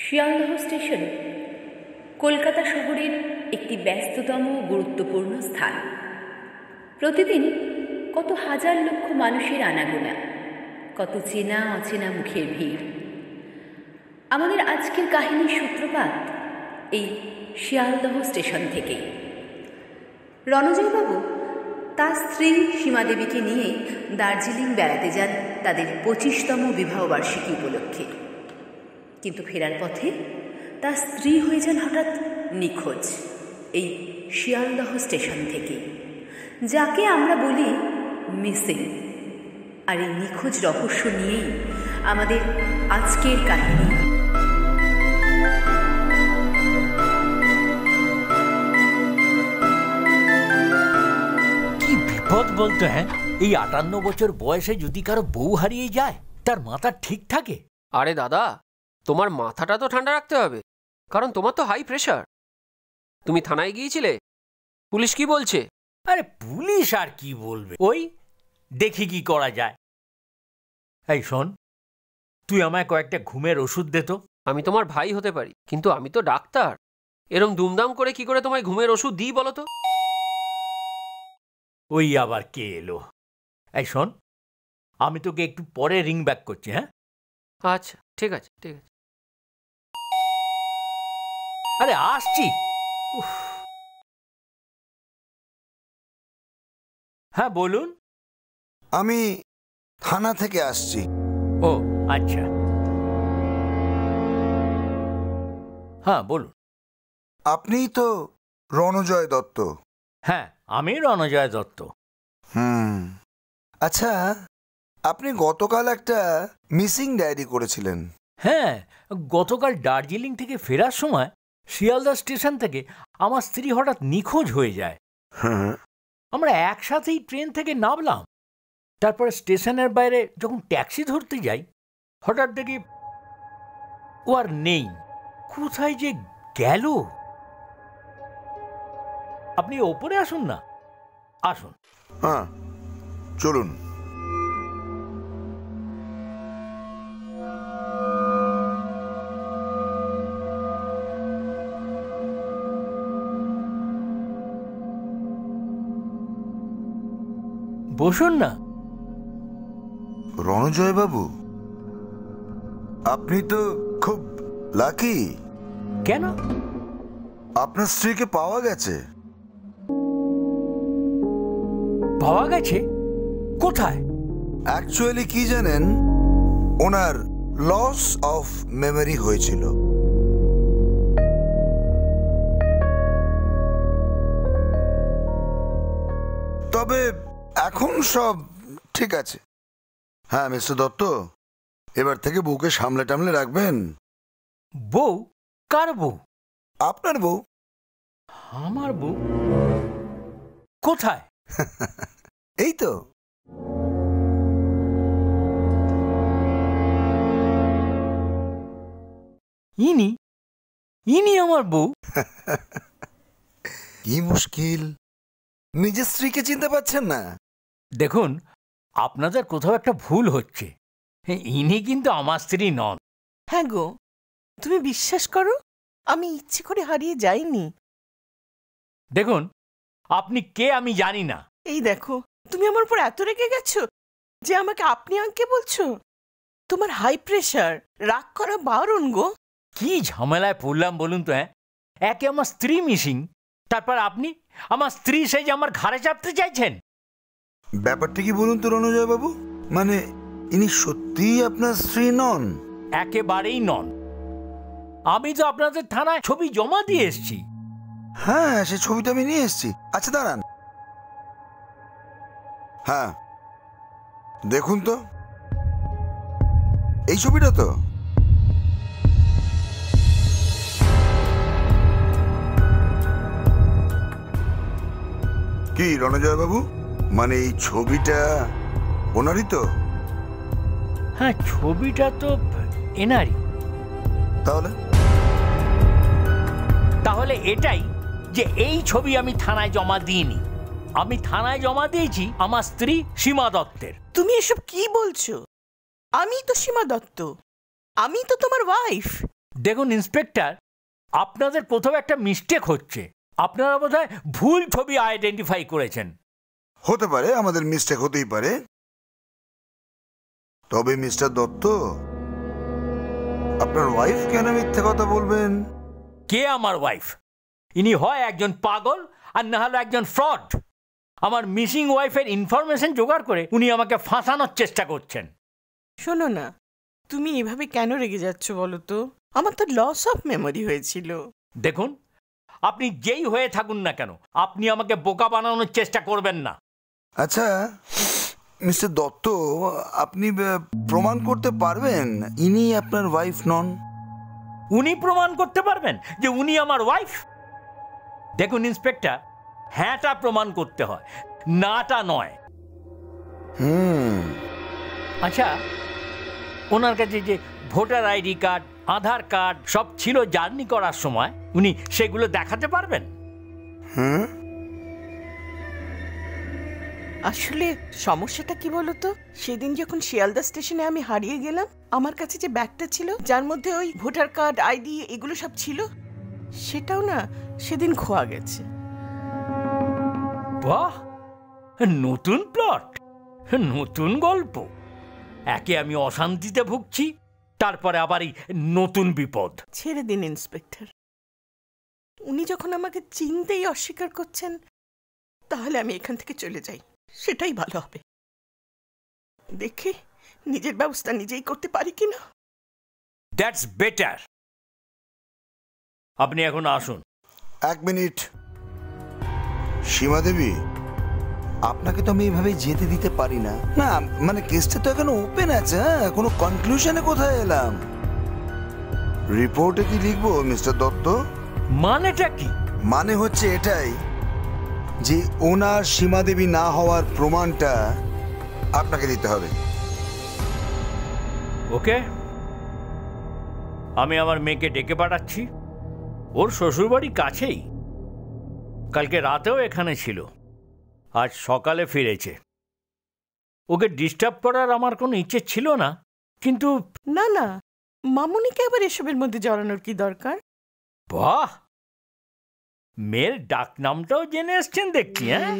Sealdah station Kolkata শহরের একটি ব্যস্ততম গুরুত্বপূর্ণ স্থান। প্রতিদিন কত হাজার লক্ষ মানুষের আনাগোনা, কত চেনা অচেনা মুখের ভিড়। আমাদের আজকের কাহিনীর সূত্রপাত এই শিয়ালদহ স্টেশন থেকেই। রণজয়বাবু তার স্ত্রী সীমাদেবীকে নিয়ে দার্জিলিং বেড়াতে যান তাদের 25তম বিবাহবার্ষিকী উপলক্ষে। কিন্তু ফেরার পথে তার স্ত্রী হয়ে যান হঠাৎ নিখোঁজ এই শিয়ালদহ স্টেশন থেকে, যাকে আমরা বলি মিসিং। আর এই নিখোঁজ রহস্য নিয়েই আমাদের আজকের কাহিনী। কি বিপদ বলতো! হ্যাঁ, এই 58 বছর বয়সে যদি কারো বউ হারিয়ে যায়, তার মাথা ঠিক থাকে? আরে দাদা, তোমার মাথাটা তো ঠান্ডা রাখতে হবে, কারণ তোমার তো হাই প্রেশার। তুমি থানায় গিয়েছিলে? পুলিশ কি বলছে? আরে পুলিশ আর কি বলবে, ওই দেখি কি করা যায়। এই শোন, তুই আমায় কয়েকটা ঘুমের ওষুধ দে তো। আমি তোমার ভাই হতে পারি, কিন্তু আমি তো ডাক্তার। এরম দুমদাম করে কি করে তোমায় ঘুমের ওষুধ দিই বলো তো? ওই আবার কে এলো? এই শোন, আমি তোকে একটু পরে রিং ব্যাক করছি। হ্যাঁ আচ্ছা, ঠিক আছে ঠিক আছে। আরে আসছি। হ্যাঁ বলুন। আমি থানা থেকে আসছি। ও আচ্ছা, হ্যাঁ বলুন। আপনিই তো রণজয় দত্ত? হ্যাঁ, আমি রণজয় দত্ত। আচ্ছা, আপনি গতকাল একটা মিসিং ডায়েরি করেছিলেন। হ্যাঁ, গতকাল দার্জিলিং থেকে ফেরার সময় শিয়ালদা স্টেশন থেকে আমার স্ত্রী হঠাৎ নিখোঁজ হয়ে যায়। আমরা একসাথেই ট্রেন থেকে নামলাম। তারপরে স্টেশনের বাইরে যখন ট্যাক্সি ধরতে যাই, হঠাৎ দেখি ও আর নেই। কোথায় যে গেল! আপনি ওপরে আসুন না, আসুন। হ্যাঁ চলুন। বসুন না। রণজয় বাবু, আপনি তো খুব লাকি। কেন? আপনার স্ত্রীকে পাওয়া গেছে। পাওয়া গেছে? কোথায়? অ্যাকচুয়ালি কি জানেন, ওনার লস অফ মেমরি হয়েছিল। তবে এখন সব ঠিক আছে। হ্যাঁ মিস্টার দত্ত, এবার থেকে বউকে সামলে টামলে রাখবেন। বউ? কার বউ? আপনার বউ। আমার বউ? কোথায়? এই তো। ইনি আমার বউ? কি মুশকিল, নিজের স্ত্রীকে চিনতে পারছেন না? দেখুন, আপনাদের কোথাও একটা ভুল হচ্ছে। ইনি কিন্তু আমার স্ত্রী নন। হ্যাঁ গো, তুমি বিশ্বাস করো, আমি ইচ্ছে করে হারিয়ে যাইনি। দেখুন, আপনি কে আমি জানি না। এই দেখো, তুমি আমার উপর এত রেগে গেছো যে আমাকে আপনি আঙ্কে বলছো। তোমার হাই প্রেশার, রাগ করা বারণ গো। কি ঝামেলায় পড়লাম বলুন তো! হ্যাঁ, একে আমার স্ত্রী মিসিং, তারপর আপনি আমার স্ত্রী সেই যে আমার ঘাড়ে চাপতে চাইছেন। ব্যাপারটা কি বলুন তো রণজয় বাবু, মানে ইনি সত্যিই আপনার স্ত্রী নন? একেবারেই নন। আমি তো আপনাদের থানায় ছবি জমা দিয়ে এসেছি। হ্যাঁ, সে ছবিটা আমি নিয়ে এসেছি। আচ্ছা দাঁড়ান। হ্যাঁ দেখুন তো, এই ছবিটা তো। কি রণজয় বাবু, মানে এই ছবিটা ওনারই তো? হ্যাঁ, ছবিটা তো এনারই। তাহলে এটাই যে এই ছবি আমি থানায় জমা দিইনি। আমি থানায় জমা দিয়েছি আমার স্ত্রী সীমা দত্তের। তুমি এসব কি বলছো? আমি তো সীমা দত্ত, আমি তো তোমার ওয়াইফ। দেখুন ইন্সপেক্টর, আপনাদের কোথাও একটা মিস্টেক হচ্ছে। আপনারা বোধহয় ভুল ছবি আইডেন্টিফাই করেছেন। হতে পারে, আমাদের মিস্টেক হতেই পারে। তবে মিস্টার দত্ত, আপনার ওয়াইফ কেন মিথ্যে কথা বলবেন? কে আমার ওয়াইফ? ইনি হয় একজন পাগল আর না হলো একজন ফ্রড। আমার মিসিং ওয়াইফের ইনফরমেশন জোগাড় করে উনি আমাকে ফাঁসানোর চেষ্টা করছেন। শোনো না, তুমি এভাবে কেন রেগে যাচ্ছ বলো তো? আমার তো লস অফ মেমোরি হয়েছিল। দেখুন, আপনি যেই হয়ে থাকুন না কেন, আপনি আমাকে বোকা বানানোর চেষ্টা করবেন না। আচ্ছা মিস্টার দত্ত, আপনি প্রমাণ করতে পারবেন ইনি আপনার ওয়াইফ নন? উনি প্রমাণ করতে পারবেন যে উনি আমার ওয়াইফ? দেখুন ইন্সপেক্টর, হ্যাঁটা প্রমাণ করতে হয়, নাটা নয়। আচ্ছা, ওনার কাছে যে ভোটার আইডি কার্ড, আধার কার্ড সব ছিল জার্নি করার সময়, উনি সেগুলো দেখাতে পারবেন? আসলে সমস্যাটা কি বলতো, সেদিন যখন শিয়ালদা স্টেশনে আমি হারিয়ে গেলাম, আমার কাছে যে ব্যাগটা ছিল যার মধ্যে ওই ভোটার কার্ড, আইডি এগুলো সব ছিল, সেটাও না সেদিন খোয়া গেছে। বাহ, নতুন প্লট, নতুন গল্প। একে আমি অশান্তিতে ভুগছি, তারপরে আবার এই নতুন বিপদ। ছেড়ে দিন ইন্সপেক্টর, উনি যখন আমাকে চিনতেই অস্বীকার করছেন, তাহলে আমি এখান থেকে চলে যাই, সেটাই ভালো হবে। দেখি নিজের ব্যবস্থা নিজেই করতে পারি কিনা। That's better. আপনি এখন আসুন। এক মিনিট। সীমা দেবী, আপনাকে তো আমি এইভাবে যেতে দিতে পারি না। না মানে কেসটা তো এখনো ওপেন আছে। কোনো কনক্লুশনে কোথায় এলাম? রিপোর্টে কি লিখবো মিস্টার দত্ত? মানেটা কি? মানে হচ্ছে এটাই যে ওনার সীমা দেবী না হওয়ার প্রমাণটা আপনাকে দিতে হবে। ওকে, আমি আমার মেয়েকে ডেকে পাঠাচ্ছি। ওর শ্বশুরবাড়ি কাছেই, কালকে রাতেও এখানে ছিল, আজ সকালে ফিরেছে। ওকে ডিস্টার্ব করার আমার কোনো ইচ্ছে ছিল না, কিন্তু না না, মামুনিকে আবার এসবের মধ্যে জড়ানোর কি দরকার? বাহ, মেয়ের ডাক নামটাও জেনে এসছেন দেখছি। হ্যাঁ,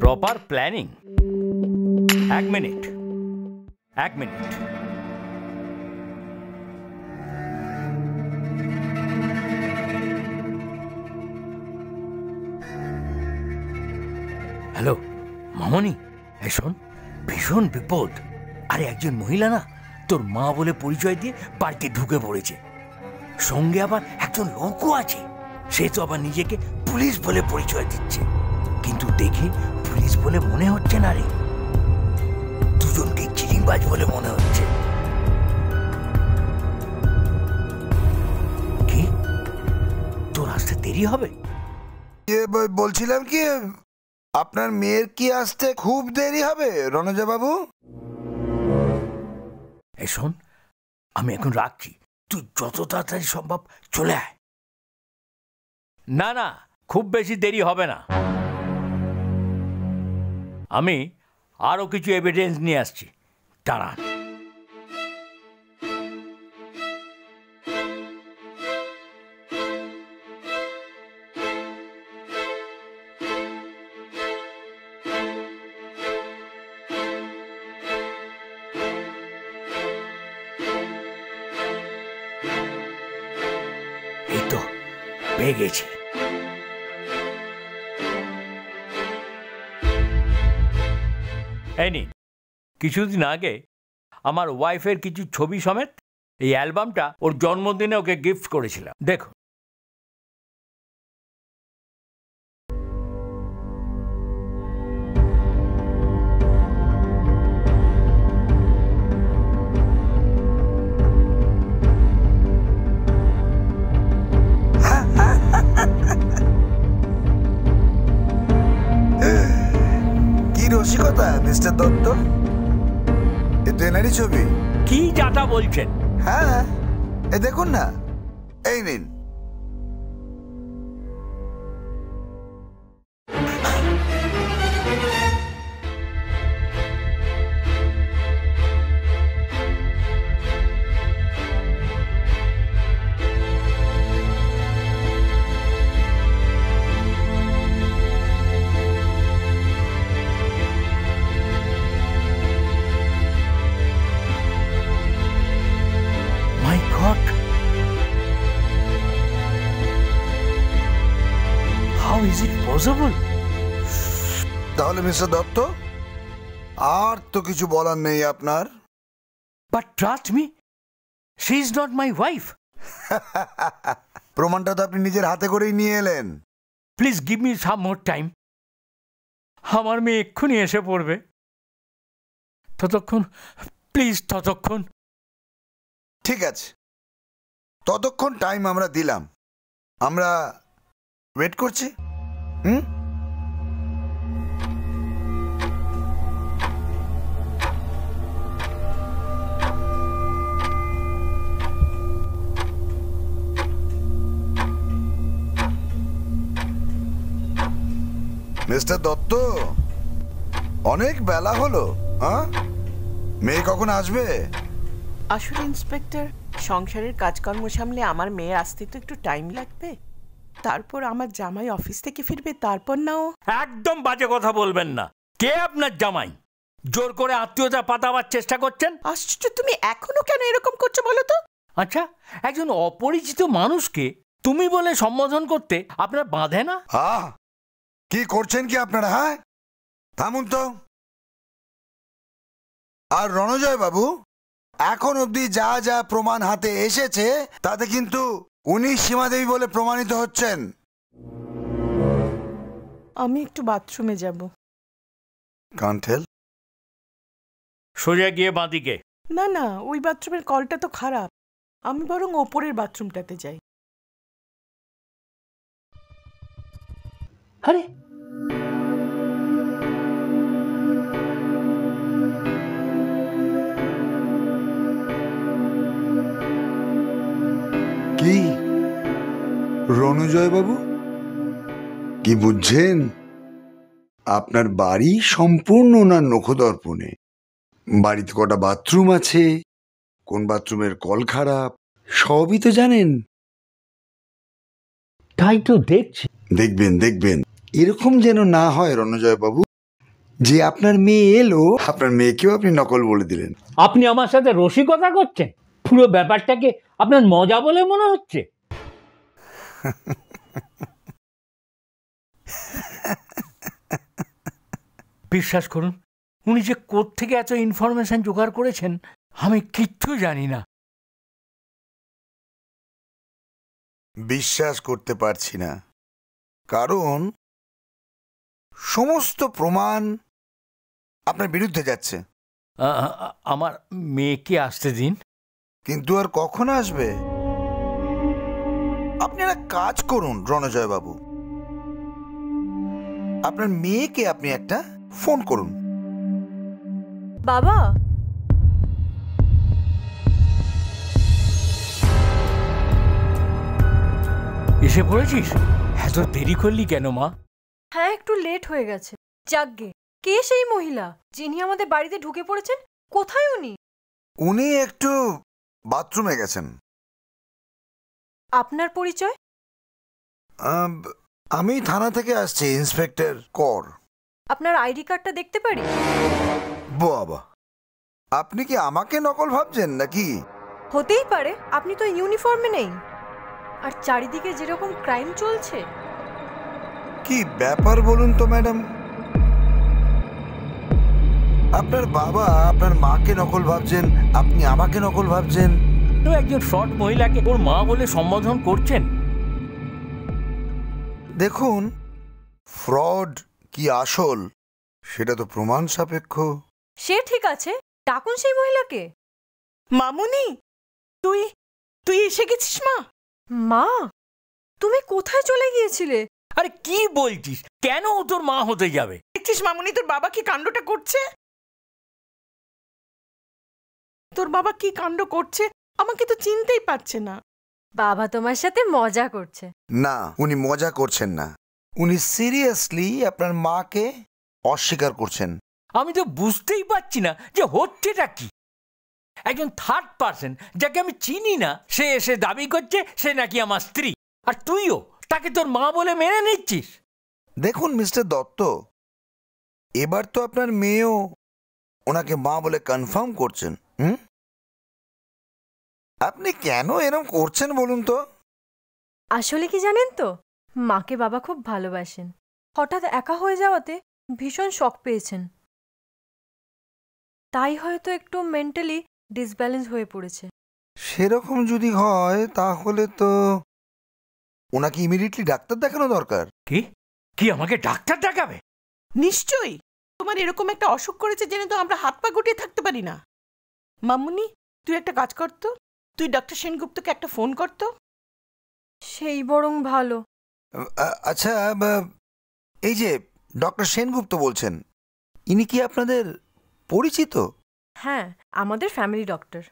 প্রপার প্ল্যানিং। এক মিনিট। হ্যালো মামনি, শোন, ভীষণ বিপদ। আরে একজন মহিলা না তোর মা বলে পরিচয় দিয়ে বাড়িতে ঢুকে পড়েছে, সঙ্গে আবার একজন লোকও আছে। সে তো আবার নিজেকে পুলিশ বলে পরিচয় দিচ্ছে, কিন্তু দেখে পুলিশ বলে মনে হচ্ছে না রে, দুজনকে চিটিংবাজ বলে মনে হচ্ছে। কি তোর আসতে দেরি হবে? বলছিলাম কি, আপনার মেয়ের কি আসতে খুব দেরি হবে রণজা বাবু? শোন, আমি এখন রাখছি, তুই যত তাড়াতাড়ি সম্ভব চলে আয়। না না, খুব বেশি দেরি হবে না। আমি আরো কিছু এভিডেন্স নিয়ে আসছি, দাঁড়ান। এই তো পেয়ে গেছি। এই নিন, কিছুদিন আগে আমার ওয়াইফের কিছু ছবি সমেত এই অ্যালবামটা ওর জন্মদিনে ওকে গিফট করেছিলাম, দেখো। কি রসিকতা মিস্টার দত্ত, এ তো এনারই ছবি। কি যাতা বলছেন? হ্যাঁ, এ দেখুন না, এই নিন। পসিবল? তাহলে মিস্টার দত্ত, আর তো কিছু বলার নেই আপনার। But trust me, she is not my wife. প্রমাণটা তো আপনি নিজের হাতে করেই নিয়ে এলেন। Please give me some more time. আমার মেয়ে এক্ষুনি এসে পড়বে। ততক্ষণ প্লিজ, ততক্ষণ। ঠিক আছে, ততক্ষণ টাইম আমরা দিলাম। আমরা ওয়েট করছি। মিস্টার দত্ত, অনেক বেলা হলো। হ্যাঁ, মেয়ে কখন আসবে? আসলে ইন্সপেক্টর, সংসারের কাজকর্ম সামলে আমার মেয়ের আসতে তো একটু টাইম লাগবে। তারপর আমার জামাই অফিস থেকে ফিরবে, তারপর নাও। একদম বাজে কথা বলবেন না। কে আপনার জামাই? জোর করে আত্মীয়তা পাতাবার চেষ্টা করছেন? আশ্চর্য, তুমি এখনো কেন এরকম করছো বলো তো? আচ্ছা, একজন অপরিচিত মানুষকে তুমি বলে সম্বোধন করতে আপনার বাধে না? কি করছেন কি আপনারা? হ্যাঁ, থামুন তো। আর রণজয় বাবু, এখন অবধি যা যা প্রমাণ হাতে এসেছে তাতে কিন্তু উনি সীমাদেবী বলে প্রমাণিত হচ্ছেন। আমি একটু বাথরুমে যাব। কান্ঠেল, সোজা গিয়ে বাঁদিকে। না না, ওই বাথরুমের কলটা তো খারাপ। আমি বরং ওপরের বাথরুমটাতে যাই। আরে, কি রণজয় বাবু, কি বুঝছেন? আপনার বাড়ি সম্পূর্ণ ওনার নখদর্পণে। বাড়িতে কটা বাথরুম আছে, কোন বাথরুমের কল খারাপ, সবই তো জানেন। তাই তো দেখছি। দেখবেন দেখবেন, এরকম যেন না হয় রণজয় বাবু, যে আপনার মেয়ে এলো, আপনার মেয়েকেও আপনি নকল বলে দিলেন। আপনি আমার সাথে রসিকতা করছেন? পুরো ব্যাপারটাকে আপনার মজা বলে মনে হচ্ছে? বিশ্বাস করুন, উনি যে কোত্থেকে এত ইনফরমেশন জোগাড় করেছেন আমি কিচ্ছু জানি না। বিশ্বাস করতে পারছি না, কারণ সমস্ত প্রমাণ আপনার বিরুদ্ধে যাচ্ছে। আমার মেয়েকে আসতে দিন। কিন্তু আর কখন আসবে? আপনি একটা কাজ করুন রণজয় বাবু, আপনার মেয়েকে আপনি একটা ফোন করুন। বাবা, এসে পড়েছিস? এত দেরি করলি কেন মা? হ্যাঁ, একটু লেট হয়ে গেছে। যাকগে, কে সেই মহিলা যিনি আমাদের বাড়িতে ঢুকে পড়েছেন? কোথায় উনি? উনি একটু বাথরুমে গেছেন। আপনার পরিচয়? আমি থানা থেকে আসছি, ইন্সপেক্টর কর। আপনার আইডি কার্ডটা দেখতে পারি? বাবা, আপনি কি আমাকে নকল ভাবছেন নাকি? হতেই পারে, আপনি তো ইউনিফর্মে নেই। আর চারিদিকে যেরকম ক্রাইম চলছে। কি ব্যাপার বলুন তো ম্যাডাম? আপনার বাবা আপনার মাকে নকল ভাবছেন, আপনি আমাকে নকল ভাবছেন। তো একজন ফ্রড মহিলাকে ওর মা বলে সম্বোধন করছেন। দেখুন, ফ্রড কি আসল সেটা তো প্রমাণ সাপেক্ষ। সে ঠিক আছে, ডাকুন সেই মহিলাকে। মামুনি, তুই তুই এসে গেছিস? মা, মা, তুমি কোথায় চলে গিয়েছিলে? আরে কি বলছিস? কেন ও তোর মা হতে যাবে? দেখছিস মামুনি তোর বাবা কি কাণ্ডটা করছে? তোর বাবা কি কাণ্ড করছে, আমাকে তো চিনতেই পারছে না। বাবা তোমার সাথে মজা করছে। না, উনি মজা করছেন না, উনি সিরিয়াসলি আপনার মাকে অস্বীকার করছেন। আমি তো বুঝতেই পারছি না যে হচ্ছেটা কি। একজন থার্ড পার্সন যাকে আমি চিনি না সে এসে দাবি করছে সে নাকি আমার স্ত্রী, আর তুইও তাকে তোর মা বলে মেনে নিচ্ছিস। দেখুন মিস্টার দত্ত, এবার তো আপনার মেয়েও ওনাকে মা বলে কনফার্ম করছেন। আপনি কেন এরকম করছেন বলুন তো? আসলে কি জানেন তো, মাকে বাবা খুব ভালোবাসেন। হঠাৎ একা হয়ে যাওয়াতে ভীষণ শক পেয়েছেন। তাই হয়তো একটু মেন্টালি ডিসব্যালেন্স হয়ে পড়েছে। সেরকম যদি হয় তাহলে তো ওনাকে ইমিডিয়েটলি ডাক্তার দেখানো দরকার। কি কি আমাকে ডাক্তার দেখাবে? নিশ্চয়ই। তোমার এরকম একটা অসুখ করেছে জেনে তো আমরা হাত পা গুটিয়ে থাকতে পারি না। মামুনি, তুই একটা কাজ করতো, তুই ডক্টর সেনগুপ্তকে একটা ফোন করতো। সেই বরং ভালো। আচ্ছা, এই যে ডক্টর সেনগুপ্ত বলছেন, ইনি কি আপনাদের পরিচিত? হ্যাঁ, আমাদের ফ্যামিলি ডক্টর।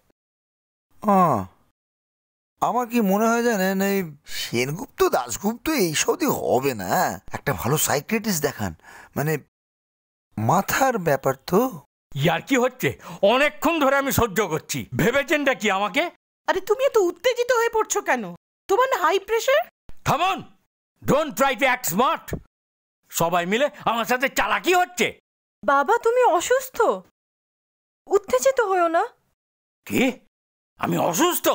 আমার কি মনে হয় জানেন, এই সেনগুপ্ত দাশগুপ্ত এইসব দিয়ে হবে না। একটা ভালো সাইকিয়াট্রিস্ট দেখান, মানে মাথার ব্যাপার তো। ইয়ার কি হচ্ছে? অনেকক্ষণ ধরে আমি সহ্য করছি। ভেবেছেনটা কি আমাকে? আরে তুমি এত উত্তেজিত হয়ে পড়ছো কেন? তোমার না হাই প্রেশার? থামুন, don't try to act smart. সবাই মিলে আমার সাথে চালাকি হচ্ছে। বাবা, তুমি অসুস্থ, উত্তেজিত হয়েও না। কি? আমি অসুস্থ?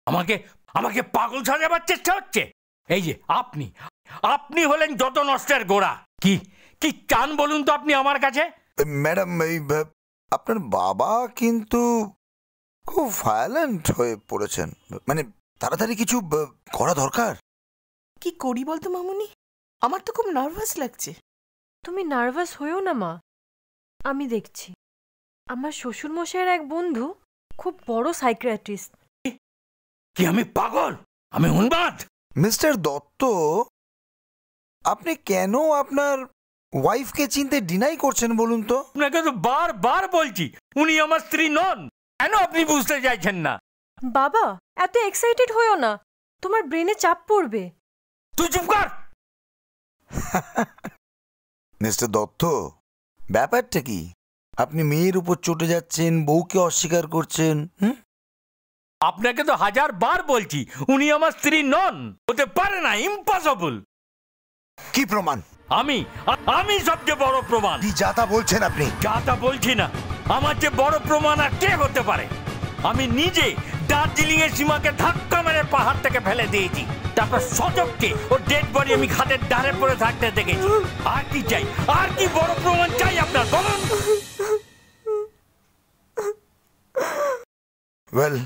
আমাকে আমাকে পাগল সাজাবার চেষ্টা হচ্ছে? এই যে আপনি আপনি হলেন যত নষ্টের গোড়া। কি কি চান বলুন তো আপনি আমার কাছে? ম্যাডাম, এই আপনার বাবা কিন্তু খুব ভায়োলেন্ট হয়ে পড়েছেন, মানে তাড়াতাড়ি কিছু করা দরকার। কি করি বলতো মামুনি? আমার তো খুব নার্ভাস লাগছে। তুমি নার্ভাস হয়েও না মা, আমি দেখছি। আমার শ্বশুরমশাইয়ের এক বন্ধু খুব বড় সাইকিয়াট্রিস্ট। কি আমি পাগল? আমি উন্মাদ? মিস্টার দত্ত, আপনি কেন আপনার ওয়াইফকে চিনতে ডিনাই করছেন বলুন তো? আপনাকে তো বারবার বলছি উনি আমার স্ত্রী নন। কেন আপনি বুঝতে চাইছেন না? বাবা, এত এক্সাইটেড হয়েও না, তোমার ব্রেনে চাপ পড়বে। তুই চুপ কর। মিস্টার দত্ত, ব্যাপারটা কি? আপনি মেয়ের উপর চটে যাচ্ছেন, বউকে অস্বীকার করছেন। আপনাকে তো 1000 বার বলছি উনি আমার স্ত্রী নন, হতে পারে না, ইম্পসিবল। কি প্রমাণ? আমি সবচেয়ে বড় প্রমাণ। কি যাতা বলছেন আপনি? যাতা বলছি না, আমার যে বড় প্রমাণ আর কে হতে পারে? আমি নিজে দার্জিলিং এর সীমাকে ধাক্কা মেরে পাহাড় থেকে ফেলে দিয়েছি। তারপর সজককে ও ডেড বডি আমি ঘাটের ধারে পড়ে থাকতে দেখেছি। আর কি চাই? আর কি বড় প্রমাণ চাই আপনার? বলুন। Well,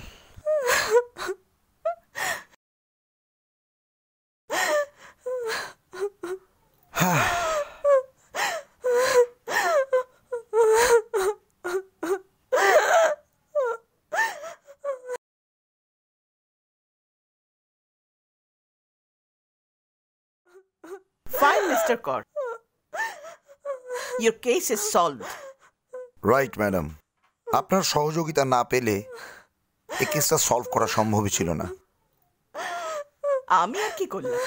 Fine, Mr. Kor. Your case is solved. Right madam, আপনার সহযোগিতা না পেলে এই কেসটা সলভ করা সম্ভবই ছিল না। আমি আর কি করলাম?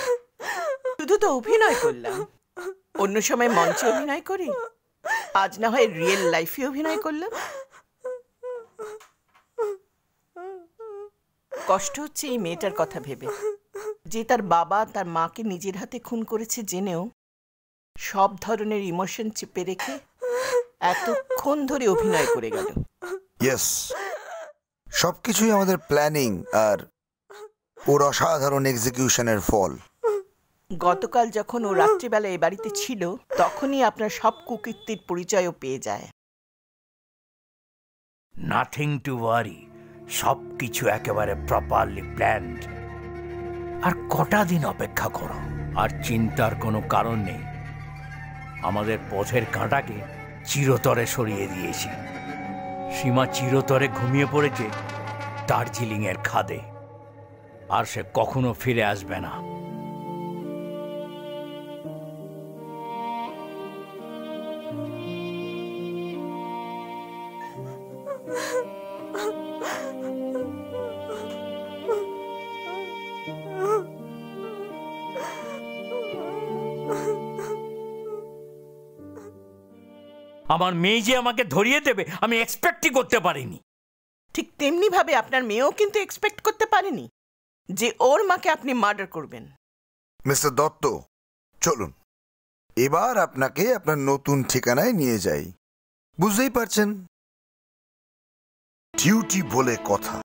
শুধু তো অভিনয় করলাম। অন্য সময় মঞ্চে অভিনয় করি, আজ না হয় রিয়েল লাইফে অভিনয় করলাম। কষ্ট হচ্ছে এই মেয়েটার কথা ভেবে, যে তার বাবা তার মাকে নিজের হাতে খুন করেছে জেনেও সব ধরনের ইমোশন চেপে রেখে এতক্ষণ ধরে অভিনয় করে গেল। ইয়েস, সবকিছুই আমাদের প্ল্যানিং আর ওর অসাধারণ এক্সিকিউশনের ফল। গতকাল যখন ও রাত্রিবেলা এ বাড়িতে ছিল, তখনই আপনার সব কুকীর্তির পরিচয়ও পেয়ে যায়। নাথিং টু ওয়ারি, সবকিছু একেবারে প্রপারলি প্ল্যান্ড। আর কটা দিন অপেক্ষা করো, আর চিন্তার কোনো কারণ নেই। আমাদের পথের কাঁটাকে চিরতরে সরিয়ে দিয়েছি। সীমা চিরতরে ঘুমিয়ে পড়েছে দার্জিলিং এর খাদে, আর সে কখনো ফিরে আসবে না। আমার মেয়ে যে আমাকে ধরিয়ে দেবে আমি এক্সপেক্টই করতে পারিনি। ঠিক তেমনি ভাবে আপনার মেয়েও কিন্তু এক্সপেক্ট করতে পারেনি যে ওর মাকে আপনি মার্ডার করবেন। মিস্টার দত্ত, চলুন এবার আপনাকে আপনার নতুন ঠিকানায় নিয়ে যাই। বুঝতেই পারছেন, ডিউটি বলে কথা।